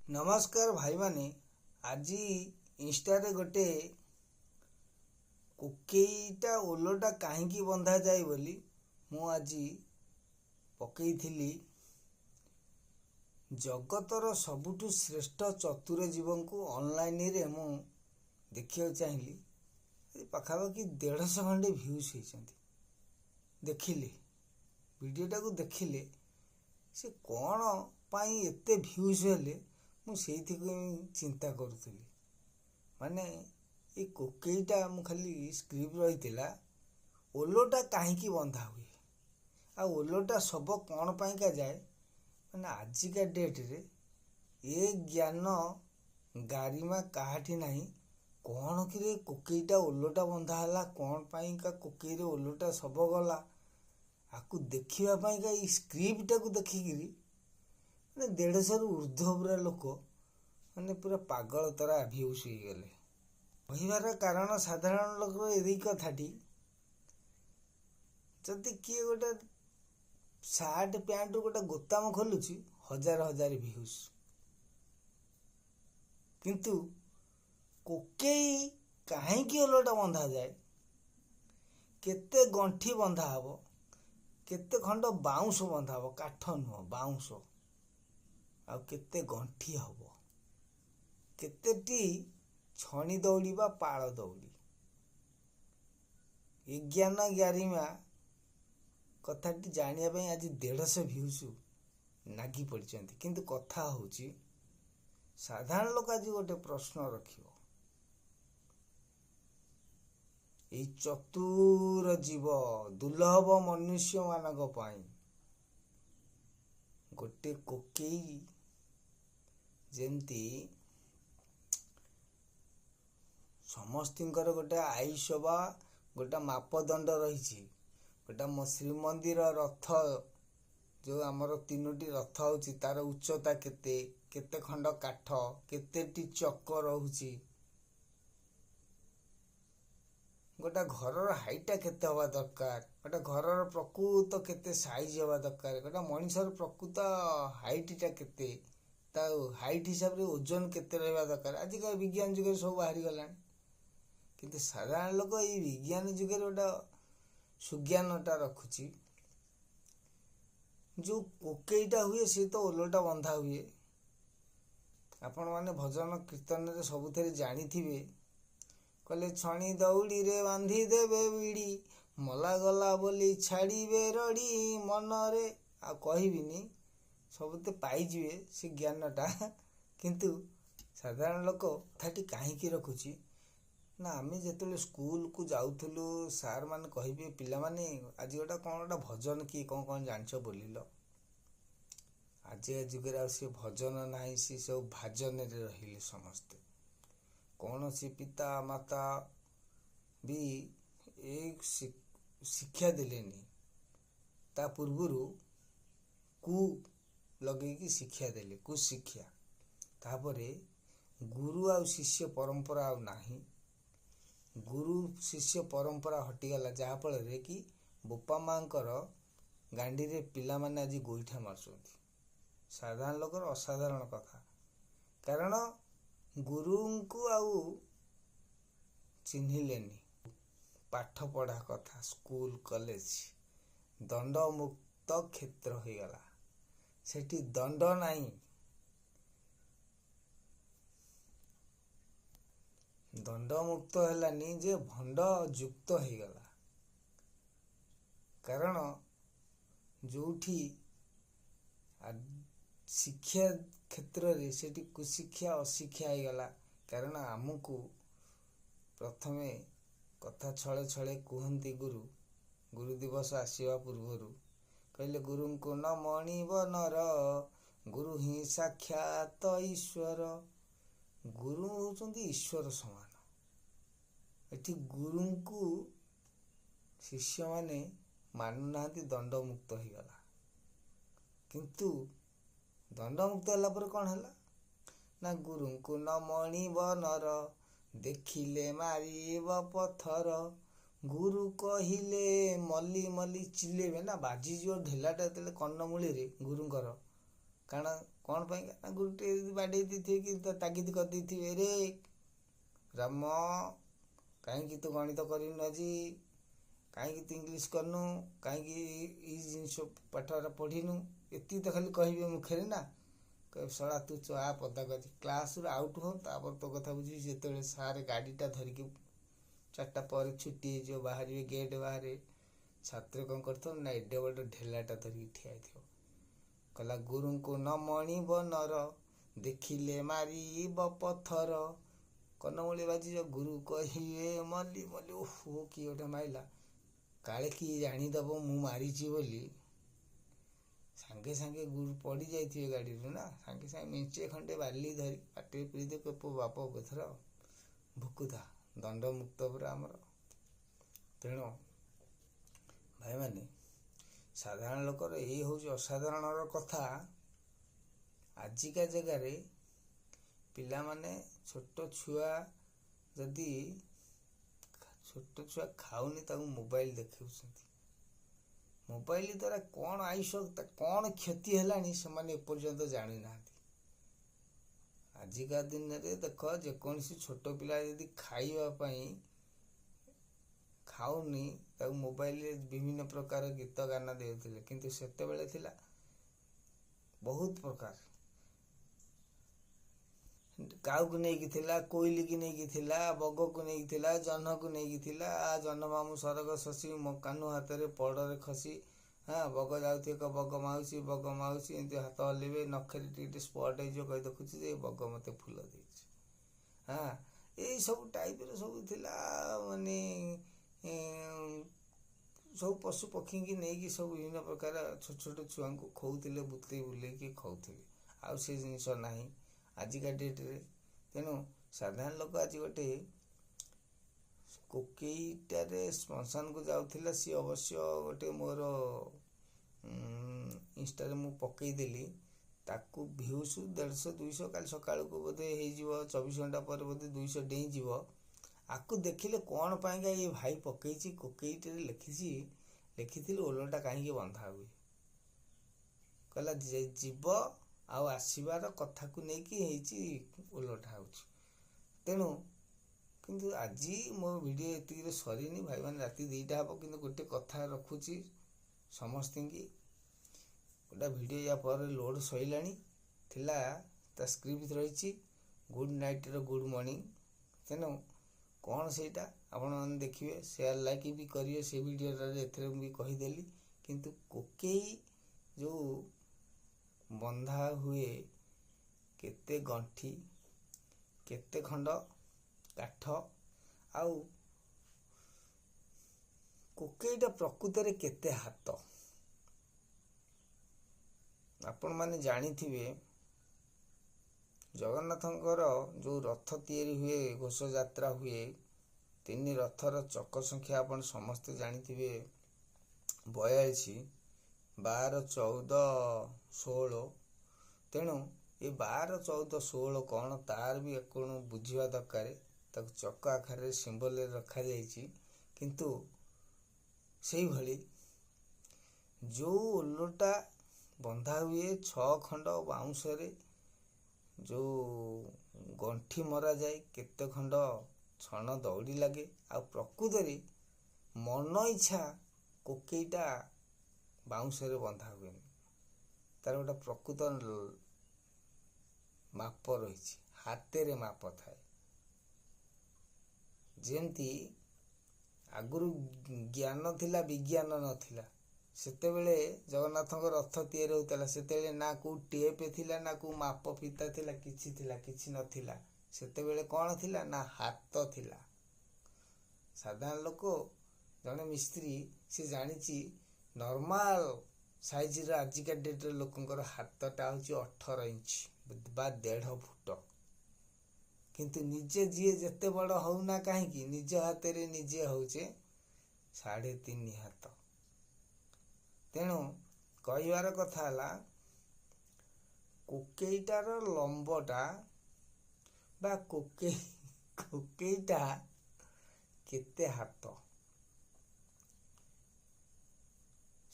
नमस्कार भाई माने। आज इंस्टा गोटे कोकेईटा ओलोटा कहीं बंधा जाए बोली मु आज पकईथी। जगतर सबुठु श्रेष्ठ चतुर जीव को ऑनलाइन रे मु देखा चाहिए। पाखापाखि 150 खंडे भ्यूज होती देखिले वीडियोटा को देखिले से कौन पाई एते भ्यूज हेले मुझे चिंता करुली। माने ये कोकेईटा मु खाली स्क्रिप्ट रही ओलोटा कहीं बंधा हुए आ ओलोटा सब कौन पाइका जाए माने आजिका डेट रे ए ज्ञान गारिमा काहाठी नहीं। कौन कि कोकेईटा ओलोटा बंधा है कौन पाइका कोकेई रे ओलोटा सब गला आपको देखा स्क्रिप्टा को देखिकी 150 रु ऊर्ध्व पूरा लोक मैंने पूरा पागल तरह अभिभूष हो गले। कहबार कारण साधारण लोक यही कथाटी जदि किए गोटे सार्ट पैंट गोटे गोताम खोलुची हजार हजार भ्यूज, किंतु कोकेई कहीं ओलटा बंधा जाए केते गंठी बंधा हब केते खंड बाउंश बंधा हब काठ नुह बाउंश आ केते गंठी हब केतेटी छणी दौड़ी बा पाଳ दौड़ी विज्ञान गारिमा कथाटी जानिया आज 150 भ्यूज नागी पड़ती। किंतु कथा होची साधारण लोक आज गोटे प्रश्न रखियो ये चतुर जीव दुर्लभ मनुष्य मानक पाई गोटे कोकेई जेमती समस्तिंकर गोटे आयुष बा गोटे मापदंड रही। गोटे श्रीमंदिर रथ जो आमर 3टी रथ होची तार उच्चता केते केते खंड काठ केतेटी चक रहुची गोटे घर हाइटा केते हवा दरकार गोटे घर प्रकृत केते साइज हवा दरकार गोटे मनिषर प्रकृत हाइटा केते ता हाइट हिसाब रे ओजन केते रहबा दरकार। आजिका विज्ञान जुग सब बाहरी गलानी किंतु साधारण लोक ये विज्ञान जुग गोटे सुज्ञानटा रखुची। जो कोकेईटा हुए सी तो ओलोटा बंधा हुए आपण माने भजन कीर्तन रे सबुथे जानी थिबे कले छणी दौड़ी रे बांधी देवे बीड़ी मला गला बोली छाड़ीबे रड़ी मन रे आ कहबिनी सबुते पाइजिवे से ज्ञानटा। किंतु साधारण लोक थाटी कहीं रखुची ना आम जो स्कूल को जाऊलु सार मैंने कहे पिला माने आज गोटा कौन गोटा भजन किए कौन कौन जाच बोलिल आज जुगे सी भजन ना सी सब भाजन रहिले समस्ते कौन सी पिता माता भी एक शिक्षा देलेनी ता पूर्वरु कु लगे शिक्षा देले कु शिक्षा तापरे गुरु आ शिष्य परंपरा आ नाही। गुरु शिष्य परंपरा हटिगला जहाँफल कि बोपा माँकर गांडी रे पिला माने आज गोईठा मार्चंती। साधारण लोकर असाधारण कथा कारण गुरु को आउ चिन्हिलेनी पाठ पढ़ा कथा स्कूल कॉलेज दंड मुक्त क्षेत्र हो गला सेठी दंड नहीं दंड मुक्त हेलानी जे भंड युक्त हो गला कारण जोठी शिक्षा क्षेत्र रे सेठी कुशिक्षा अशिक्षा हो गला कारण आमको प्रथमे कथा छळे छळे कहती गुरु दिवस आसवा पूर्वर कहले गुरु को न मणिब नर गुरु ही साक्षात ईश्वर। गुरु होचंती ईश्वर समान एठी गुरु को शिष्य माने मानु नाहंती दंड मुक्त हो गला। किंतु दंड मुक्त होला पर कौन हैला ना गुरु को न मणिब नर देखिले मारिब पथर गुरु कहिले मल्ली मल्ली चिल्लेबे ना बाजी जो ढेलाटा तेले कन्नमूली रे गुरुंकर कारण କ'ଣ ପାଇଁ ନା ଗୁରୁଟେ ବାଡ଼େଇ ଦେଇଥିବେ କି ତାଗିଦ କରିଦେଇଥିବେ, ରେ ରାମ କାହିଁକି ତୁ ଗଣିତ କରିନୁ ଆଜି, କାହିଁକି ତୁ ଇଂଲିଶ କରିନୁ, କାହିଁକି ଏଇ ଜିନିଷ ପାଠଟା ପଢ଼ିନୁ, ଏତିକି ତ ଖାଲି କହିବେ ମୁଖରେ ନା। କହିବେ ଶଳା ତୁ ଚା ପଦାକୁ ଆଜି କ୍ଲାସରୁ ଆଉଟ୍ ହ, ତାପରେ ତୋ କଥା ବୁଝିବି। ଯେତେବେଳେ ସାର୍ ଗାଡ଼ିଟା ଧରିକି 4ଟା ପରେ ଛୁଟି ହେଇଯିବ, ବାହାରିବେ ଗେଟ୍ ବାହାରେ, ଛାତ୍ର କ'ଣ କରିଥିବ ନା ଏଡ଼େ ବଡ଼ ଢେଲାଟା ଧରିକି ଠିଆ ହେଇଥିବ। କହିଲା ଗୁରୁଙ୍କୁ ନ ମଣିବ ନର, ଦେଖିଲେ ମାରିବ ପଥର। କନମୂଳି ବାଜିବ, ଗୁରୁ କହିବେ ମଲି ମଲି। ଓହୋ କିଏ ଗୋଟେ ମାଇଲା, କାଳେ କିଏ ଜାଣିଦବ ମୁଁ ମାରିଛି ବୋଲି। ସାଙ୍ଗେ ସାଙ୍ଗେ ଗୁରୁ ପଡ଼ି ଯାଇଥିବେ ଗାଡ଼ିରୁ ନା, ସାଙ୍ଗେ ସାଙ୍ଗେ ମେଞ୍ଚେ ଖଣ୍ଡେ ବାଲି ଧରି ପାଟିରେ ପୁରେଇ ଦେବେ, ବାପ ପଥର ଭୁକୁଥା, ଦଣ୍ଡମୁକ୍ତ ପୁରା ଆମର। ତେଣୁ ଭାଇମାନେ, ସାଧାରଣ ଲୋକର ଏଇ ହେଉଛି ଅସାଧାରଣର କଥା। ଆଜିକା ଜାଗାରେ ପିଲାମାନେ, ଛୋଟ ଛୁଆ ଖାଉନି ତାକୁ ମୋବାଇଲ ଦେଖାଉଛନ୍ତି। ମୋବାଇଲ ଦ୍ୱାରା କ'ଣ ଆୟୁଷ, କ'ଣ କ୍ଷତି ହେଲାଣି ସେମାନେ ଏପର୍ଯ୍ୟନ୍ତ ଜାଣିନାହାନ୍ତି। ଆଜିକା ଦିନରେ ଦେଖ, ଯେକୌଣସି ଛୋଟ ପିଲା ଯଦି ଖାଇବା ପାଇଁ ଖାଉନି, ତାକୁ ମୋବାଇଲରେ ବିଭିନ୍ନ ପ୍ରକାର ଗୀତ ଗାନ ଦେଉଥିଲେ, କିନ୍ତୁ ସେତେବେଳେ ଥିଲା ବହୁତ ପ୍ରକାର। କାଉକୁ ନେଇକି ଥିଲା, କୋଇଲିକି ନେଇକି ଥିଲା, ବଗକୁ ନେଇକି ଥିଲା, ଜହ୍ନକୁ ନେଇକି ଥିଲା। ଜହ୍ନ ମାମୁଁ ସରଗ ଶଶୀ, ମୋ କାହ୍ନୁ ହାତରେ ପଡ଼ରେ ଖସି। ବଗ ଯାଉଥିବ, ବଗ ମାଉସୀ ଏମିତି ହାତ ହଲେଇବେ, ନଖରେ ଟିକେ ସ୍ପଟ୍ ହେଇଯିବ, କହି ଦେଖୁଛି ଯେ ବଗ ମୋତେ ଫୁଲ ଦେଇଛି। ଏଇ ସବୁ ଟାଇପ୍ର ସବୁ ଥିଲା। ମାନେ ସବୁ ପଶୁ ପକ୍ଷୀଙ୍କି ନେଇକି ସବୁ ବିଭିନ୍ନ ପ୍ରକାର ଛୋଟ ଛୋଟ ଛୁଆଙ୍କୁ ଖୋଉଥିଲେ, ବୁଲେଇକି ଖୋଉଥିଲେ। ଆଉ ସେ ଜିନିଷ ନାହିଁ ଆଜିକା ଡେଟ୍ରେ। ତେଣୁ ସାଧାରଣ ଲୋକ ଆଜି ଗୋଟେ କୋକେଇଟାରେ ଶ୍ମଶାନକୁ ଯାଉଥିଲା। ସିଏ ଅବଶ୍ୟ ଗୋଟେ ମୋର ଇନଷ୍ଟାରେ ମୁଁ ପକେଇଦେଲି, ତାକୁ ଭିୟୁସ୍ 150 200 କାଲି ସକାଳକୁ ବୋଧେ ହେଇଯିବ, 24 ଘଣ୍ଟା ପରେ ବୋଧେ 200 ଡେଇଁଯିବ। ଆକୁ ଦେଖିଲେ କ'ଣ ପାଇଁକା ଏ ଭାଇ ପକେଇଛି, କୋକେଇଟାରେ ଲେଖିଥିଲି ଓଲଟା କାହିଁକି ବନ୍ଧା ହୁଏ। କହିଲା ଯିବ ଆଉ ଆସିବାର କଥାକୁ ନେଇକି ହେଇଛି ଓଲଟା ହେଉଛି। ତେଣୁ କିନ୍ତୁ ଆଜି ମୋ ଭିଡ଼ିଓ ଏତିକିରେ ସରିନି ଭାଇମାନେ, ରାତି 2ଟା ହେବ। କିନ୍ତୁ ଗୋଟେ କଥା ରଖୁଛି ସମସ୍ତଙ୍କୁ, ଗୋଟେ ଭିଡ଼ିଓ ୟା ପରେ ଲୋଡ଼ ସରିଲାଣି ଥିଲା, ତା ସ୍କ୍ରିପ୍ଟ ରହିଛି ଗୁଡ୍ ନାଇଟ୍ର ଗୁଡ୍ ମର୍ଣ୍ଣିଂ। ତେଣୁ କ'ଣ ସେଇଟା ଆପଣମାନେ ଦେଖିବେ, ସେୟାର ଲାଇକ୍ ବି କରିବେ ସେ ଭିଡ଼ିଓଟାରେ। ଏଥିରେ ମୁଁ ବି କହିଦେଲି। କିନ୍ତୁ କୋକେଇ ଯେଉଁ ବନ୍ଧା ହୁଏ, କେତେ ଗଣ୍ଠି, କେତେ ଖଣ୍ଡ କାଠ, ଆଉ କୋକେଇଟା ପ୍ରକୃତରେ କେତେ ହାତ, ଆପଣମାନେ ଜାଣିଥିବେ। ଜଗନ୍ନାଥଙ୍କର ଯେଉଁ ରଥ ତିଆରି ହୁଏ, ଘୋଷଯାତ୍ରା ହୁଏ, 3 ରଥର ଚକ ସଂଖ୍ୟା ଆପଣ ସମସ୍ତେ ଜାଣିଥିବେ 42, 12, 14, 16। ତେଣୁ ଏ 12, 14, 16 କ'ଣ, ତାର ବି କ'ଣ ବୁଝିବା ଦରକାର। ତାକୁ ଚକ ଆକାରରେ ସିମ୍ବଲରେ ରଖାଯାଇଛି। କିନ୍ତୁ ସେଇଭଳି ଯେଉଁ ଓଲଟା ବନ୍ଧା ହୁଏ 6 ଖଣ୍ଡ ବାଉଁଶରେ, ଯେଉଁ ଗଣ୍ଠି ମରାଯାଏ, କେତେ ଖଣ୍ଡ ଛଣ ଦଉଡ଼ି ଲାଗେ। ଆଉ ପ୍ରକୃତରେ ମନ ଇଚ୍ଛା କୋକେଇଟା ବାଉଁଶରେ ବନ୍ଧା ହୁଏନି, ତାର ଗୋଟେ ପ୍ରକୃତ ମାପ ରହିଛି, ହାତରେ ମାପ ଥାଏ। ଯେମିତି ଆଗରୁ ଜ୍ଞାନ ଥିଲା, ବିଜ୍ଞାନ ନଥିଲା। ସେତେବେଳେ ଜଗନ୍ନାଥଙ୍କ ରଥ ତିଆରି ହେଉଥିଲା, ସେତେବେଳେ ନା କେଉଁ ଟେପ୍ ଥିଲା, ନା କେଉଁ ମାପ ଫିତା ଥିଲା, କିଛି ନଥିଲା। ସେତେବେଳେ କ'ଣ ଥିଲା ନା ହାତ ଥିଲା। ସାଧାରଣ ଲୋକ, ଜଣେ ମିସ୍ତ୍ରୀ, ସେ ଜାଣିଛି ନର୍ମାଲ ସାଇଜର ଆଜିକା ଡେଟ୍ରେ ଲୋକଙ୍କର ହାତଟା ହେଉଛି 18 ଇଞ୍ଚ ବା 1.5 ଫୁଟ। କିନ୍ତୁ ନିଜେ ଯିଏ ଯେତେ ବଡ଼ ହଉନା କାହିଁକି, ନିଜ ହାତରେ ନିଜେ ହଉଛେ 3.5 ହାତ। ତେଣୁ କହିବାର କଥା ହେଲା, କୋକେଇଟାର ଲମ୍ବଟା ବା କୋକେଇଟା କେତେ ହାତ।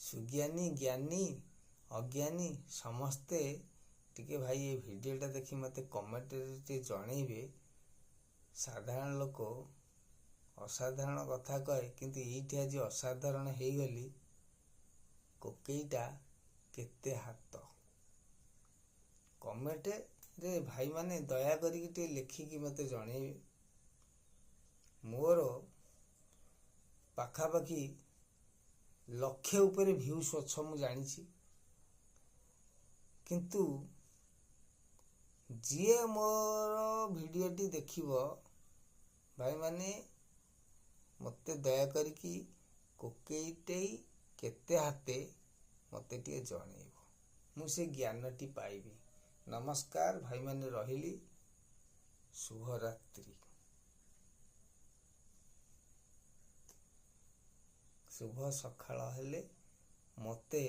ସୁଜ୍ଞାନୀ, ଜ୍ଞାନୀ, ଅଜ୍ଞାନୀ ସମସ୍ତେ ଟିକେ ଭାଇ ଏ ଭିଡ଼ିଓଟା ଦେଖି ମୋତେ କମେଣ୍ଟରେ ଟିକେ ଜଣେଇବେ। ସାଧାରଣ ଲୋକ ଅସାଧାରଣ କଥା କହେ, କିନ୍ତୁ ଏଇଠି ଆଜି ଅସାଧାରଣ ହେଇଗଲି। କୋକେଇଟା କେତେ ହାତ? କମେଣ୍ଟରେ ଭାଇମାନେ ଦୟା କରିକି ଟିକେ ଲେଖିକି ମୋତେ ଜଣେଇବେ। ମୋର ପାଖାପାଖି ଲକ୍ଷେ ଉପରେ ଭ୍ୟୁଜ୍ ଅଛ ମୁଁ ଜାଣିଛି, କିନ୍ତୁ ଯିଏ ମୋର ଭିଡ଼ିଓଟି ଦେଖିବ ଭାଇମାନେ ମୋତେ ଦୟା କରିକି କୋକେଇଟେଇ କେତେ ହାତେ ମୋତେ ଟିକେ ଜଣେଇବ, ମୁଁ ସେ ଜ୍ଞାନଟି ପାଇବି। ନମସ୍କାର ଭାଇମାନେ, ରହିଲି। ଶୁଭରାତ୍ରି। ଶୁଭ ସକାଳ ହେଲେ ମୋତେ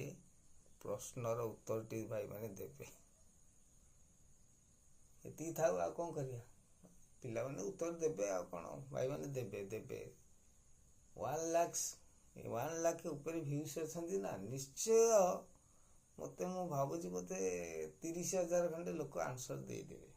ପ୍ରଶ୍ନର ଉତ୍ତରଟି ଭାଇମାନେ ଦେବେ। ଏତିକି ଥାଉ, ଆଉ କ'ଣ କରିବା? ପିଲାମାନେ ଉତ୍ତର ଦେବେ, ଆଉ କ'ଣ ଭାଇମାନେ ଦେବେ। 1 ଲାଖ ଉପରେ ଭ୍ୟୁଜ୍ ଅଛନ୍ତି ନା, ନିଶ୍ଚୟ ମୋତେ, ମୁଁ ଭାବୁଛି ବୋଧେ 30,000 ଖଣ୍ଡେ ଲୋକ ଆନ୍ସର ଦେଇଦେବେ।